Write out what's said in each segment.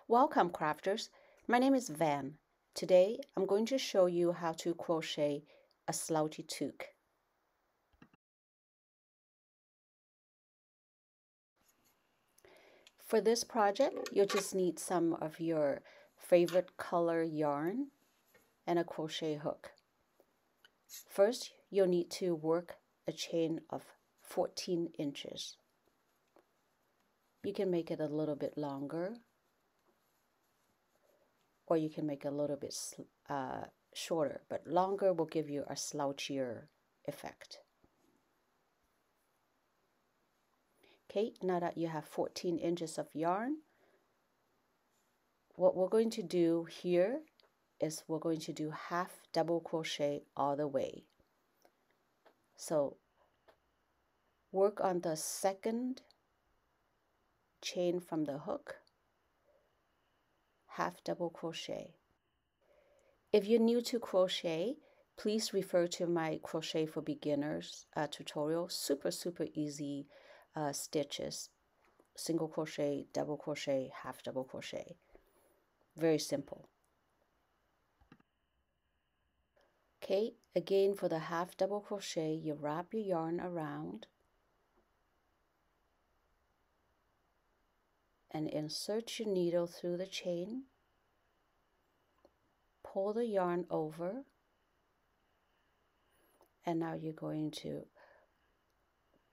Welcome, crafters. My name is Van. Today, I'm going to show you how to crochet a slouchy toque. For this project, you'll just need some of your favorite color yarn and a crochet hook. First, you'll need to work a chain of 14 inches. You can make it a little bit longer, or you can make it a little bit shorter, but longer will give you a slouchier effect. Okay, now that you have 14 inches of yarn, what we're going to do here is we're going to do half double crochet all the way. So work on the second chain from the hook, half double crochet. If you're new to crochet, please refer to my Crochet for Beginners tutorial. Super easy stitches: single crochet, double crochet, half double crochet. Very simple. Okay, again for the half double crochet, you wrap your yarn around and insert your needle through the chain. Pull the yarn over, and now you're going to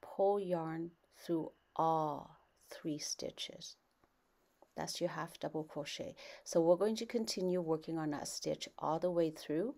pull yarn through all 3 stitches. That's your half double crochet. So we're going to continue working on that stitch all the way through.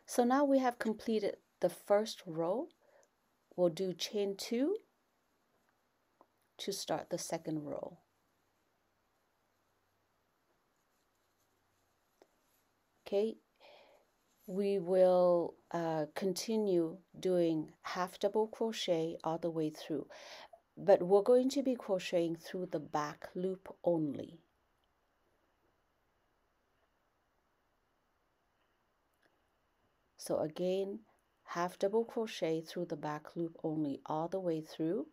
So now we have completed the first row. We'll do chain 2 to start the second row. Okay, we will continue doing half double crochet all the way through, but we're going to be crocheting through the back loop only. So again, half double crochet through the back loop only all the way through.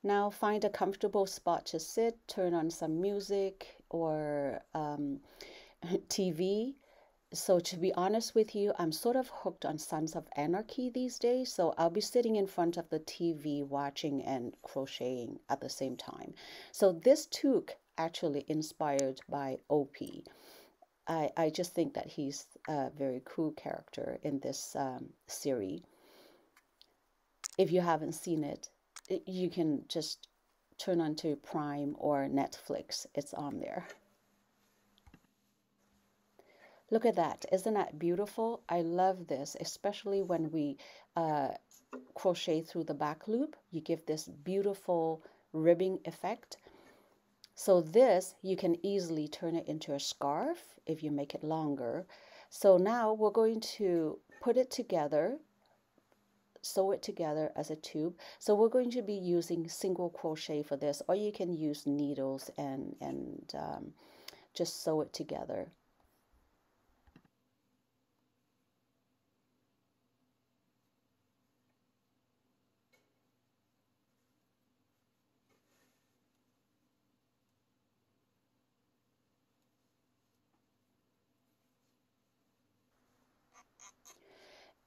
Now find a comfortable spot to sit, turn on some music or TV. So to be honest with you, I'm sort of hooked on Sons of Anarchy these days. So I'll be sitting in front of the TV watching and crocheting at the same time. So this toque actually inspired by OP. I just think that he's a very cool character in this series. If you haven't seen it, you can just turn on to Prime or Netflix. It's on there. Look at that. Isn't that beautiful? I love this, especially when we crochet through the back loop. You give this beautiful ribbing effect. So this, you can easily turn it into a scarf if you make it longer. So now we're going to put it together, sew it together as a tube. So we're going to be using single crochet for this, or you can use needles and just sew it together.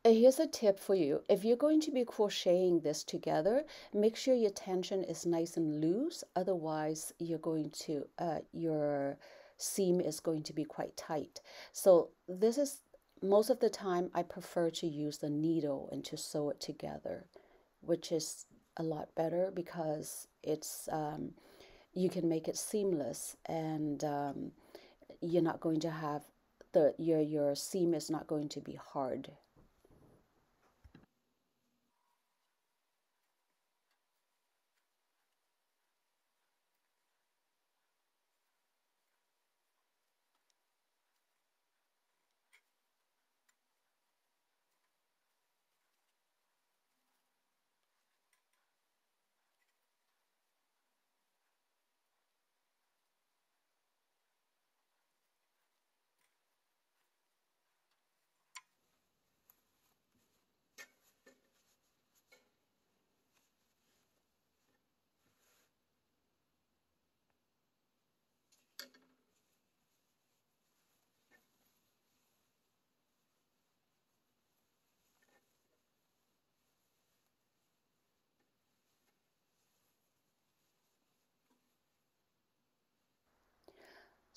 Here's a tip for you. If you're going to be crocheting this together, make sure your tension is nice and loose. Otherwise, your seam is going to be quite tight. So this is most of the time I prefer to use the needle and to sew it together, which is a lot better because you can make it seamless, and you're not going to have your seam is not going to be hard.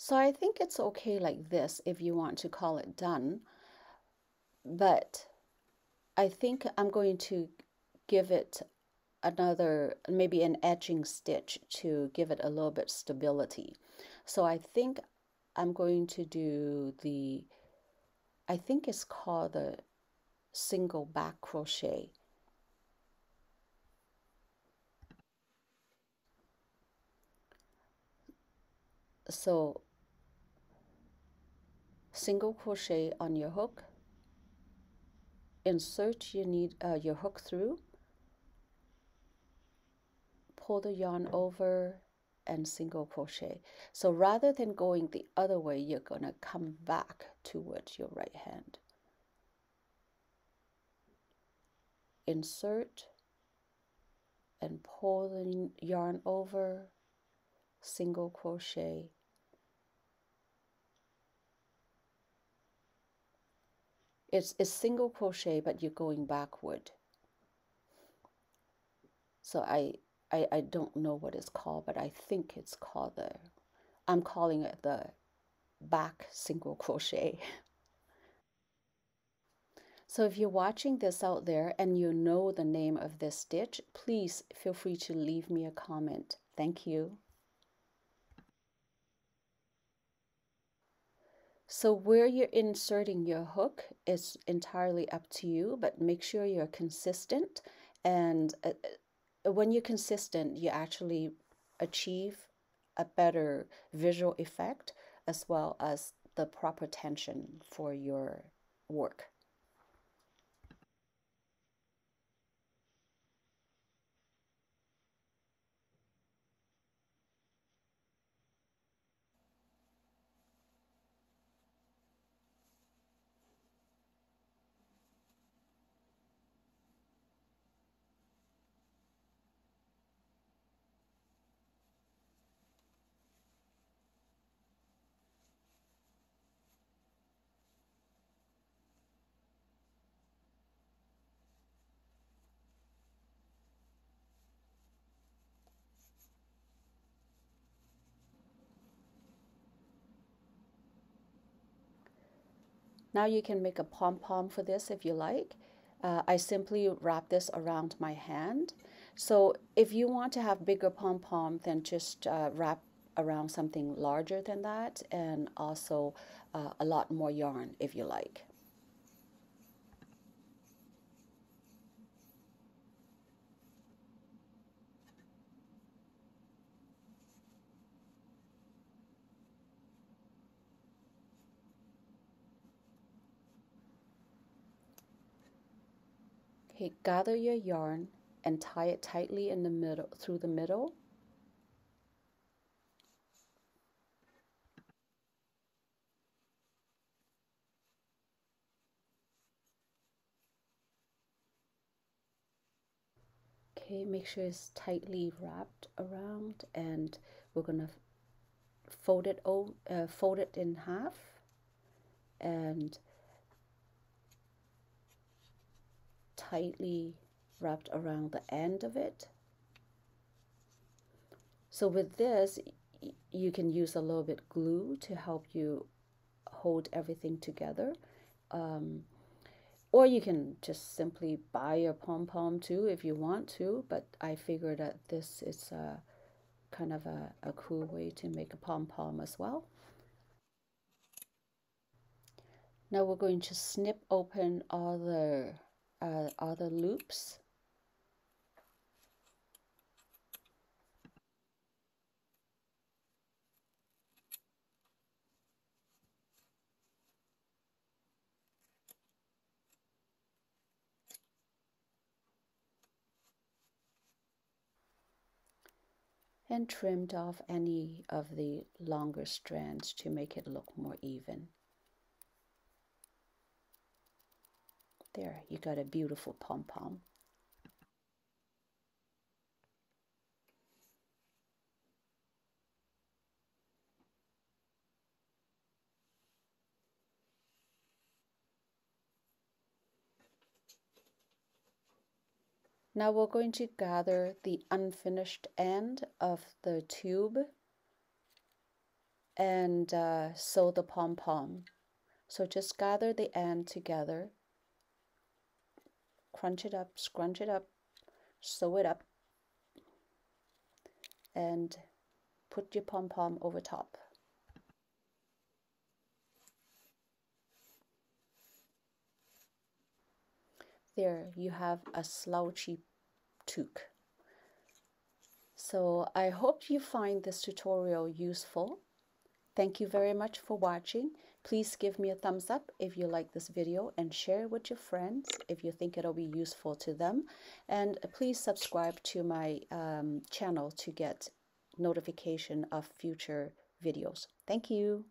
So I think it's okay like this if you want to call it done, but I think I'm going to give it another, maybe an edging stitch to give it a little bit stability. So I think I'm going to do I think it's called the single back crochet. So single crochet on your hook, insert your hook through, pull the yarn over, and single crochet. So rather than going the other way, you're going to come back towards your right hand. Insert and pull the yarn over, single crochet. It's single crochet, but you're going backward. So I don't know what it's called, but I think it's called I'm calling it the back single crochet. So if you're watching this out there and you know the name of this stitch, please feel free to leave me a comment. Thank you. So where you're inserting your hook is entirely up to you, but make sure you're consistent. And when you're consistent, you actually achieve a better visual effect as well as the proper tension for your work. Now you can make a pom-pom for this if you like. I simply wrap this around my hand. So if you want to have bigger pom-pom, then just wrap around something larger than that, and also a lot more yarn if you like. Okay, gather your yarn and tie it tightly in the middle, through the middle. Okay, make sure it's tightly wrapped around, and we're gonna fold it in half, and tightly wrapped around the end of it. So with this, you can use a little bit glue to help you hold everything together. Or you can just simply buy your pom-pom too if you want to, but I figured that this is kind of a cool way to make a pom-pom as well. Now we're going to snip open all the loops. And trimmed off any of the longer strands to make it look more even. There, you got a beautiful pom-pom. Now we're going to gather the unfinished end of the tube and sew the pom-pom. So just gather the end together, crunch it up, scrunch it up, sew it up, and put your pom-pom over top. There you have a slouchy toque. So I hope you find this tutorial useful. Thank you very much for watching. Please give me a thumbs up if you like this video and share it with your friends if you think it'll be useful to them. And please subscribe to my channel to get notification of future videos. Thank you.